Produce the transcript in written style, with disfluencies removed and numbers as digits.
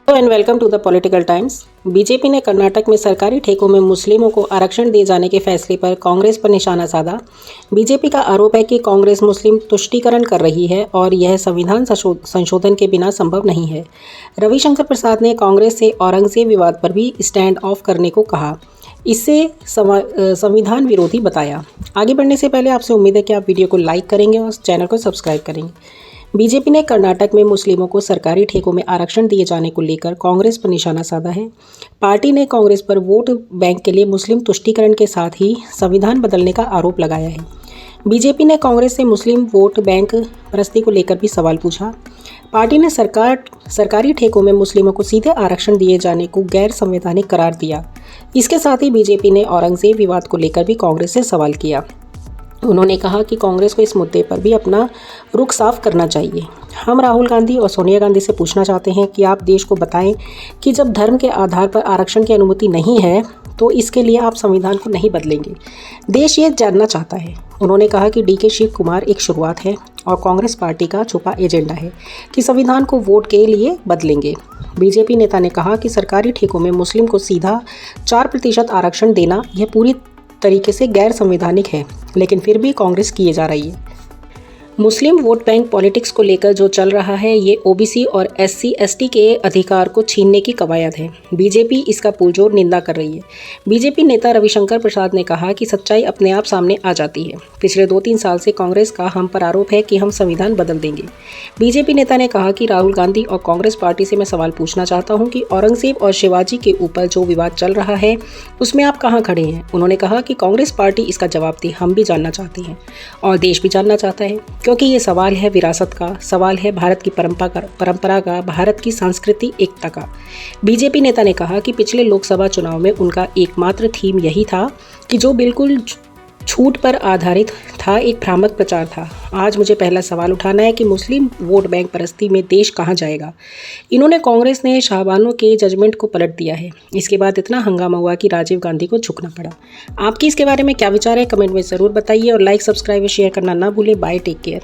Hello and welcome to the political times. BJP ने कर्नाटक में सरकारी ठेकों में मुस्लिमों को आरक्षण दिए जाने के फैसले पर कांग्रेस पर निशाना साधा। बीजेपी का आरोप है कि कांग्रेस मुस्लिम तुष्टीकरण कर रही है और यह संविधान संशोधन के बिना संभव नहीं है। रविशंकर प्रसाद ने कांग्रेस से औरंगजेब विवाद पर भी स्टैंड ऑफ करने को कहा। इससे संविधान विरोधी बताया। आगे बढ़ने से पहले आपसे उम्मीद है कि आप वीडियो को लाइक करेंगे और चैनल को सब्सक्राइब करेंगे। बीजेपी ने कर्नाटक में मुस्लिमों को सरकारी ठेकों में आरक्षण दिए जाने को लेकर कांग्रेस पर निशाना साधा है। पार्टी ने कांग्रेस पर वोट बैंक के लिए मुस्लिम तुष्टीकरण के साथ ही संविधान बदलने का आरोप लगाया है। बीजेपी ने कांग्रेस से मुस्लिम वोट बैंक परस्ती को लेकर भी सवाल पूछा। पार्टी ने सरकारी ठेकों में मुस्लिमों को सीधे आरक्षण दिए जाने को गैर संवैधानिक करार दिया। इसके साथ ही बीजेपी ने औरंगजेब विवाद को लेकर भी कांग्रेस से सवाल किया। उन्होंने कहा कि कांग्रेस को इस मुद्दे पर भी अपना रुख साफ करना चाहिए। हम राहुल गांधी और सोनिया गांधी से पूछना चाहते हैं कि आप देश को बताएं कि जब धर्म के आधार पर आरक्षण की अनुमति नहीं है तो इसके लिए आप संविधान को नहीं बदलेंगे। देश ये जानना चाहता है। उन्होंने कहा कि डीके शिव कुमार एक शुरुआत है और कांग्रेस पार्टी का छुपा एजेंडा है कि संविधान को वोट के लिए बदलेंगे। बीजेपी नेता ने कहा कि सरकारी ठेकों में मुस्लिम को सीधा 4% आरक्षण देना यह पूरी तरीके से गैर संवैधानिक है, लेकिन फिर भी कांग्रेस किए जा रही है। मुस्लिम वोट बैंक पॉलिटिक्स को लेकर जो चल रहा है ये ओबीसी और एससी एसटी के अधिकार को छीनने की कवायद है। बीजेपी इसका पुरजोर निंदा कर रही है। बीजेपी नेता रविशंकर प्रसाद ने कहा कि सच्चाई अपने आप सामने आ जाती है। पिछले 2-3 साल से कांग्रेस का हम पर आरोप है कि हम संविधान बदल देंगे। बीजेपी नेता ने कहा कि राहुल गांधी और कांग्रेस पार्टी से मैं सवाल पूछना चाहता हूँ कि औरंगजेब और शिवाजी के ऊपर जो विवाद चल रहा है उसमें आप कहाँ खड़े हैं। उन्होंने कहा कि कांग्रेस पार्टी इसका जवाब दे, हम भी जानना चाहते हैं और देश भी जानना चाहता है, क्योंकि ये सवाल है विरासत का, सवाल है भारत की परंपरा का, भारत की सांस्कृतिक एकता का। बीजेपी नेता ने कहा कि पिछले लोकसभा चुनाव में उनका एकमात्र थीम यही था कि जो बिल्कुल छूट पर आधारित था, एक भ्रामक प्रचार था। आज मुझे पहला सवाल उठाना है कि मुस्लिम वोट बैंक परस्ती में देश कहाँ जाएगा। इन्होंने कांग्रेस ने शाहबानो के जजमेंट को पलट दिया है। इसके बाद इतना हंगामा हुआ कि राजीव गांधी को झुकना पड़ा। आपकी इसके बारे में क्या विचार है, कमेंट में ज़रूर बताइए और लाइक, सब्सक्राइब और शेयर करना ना भूलें। Bye, take care.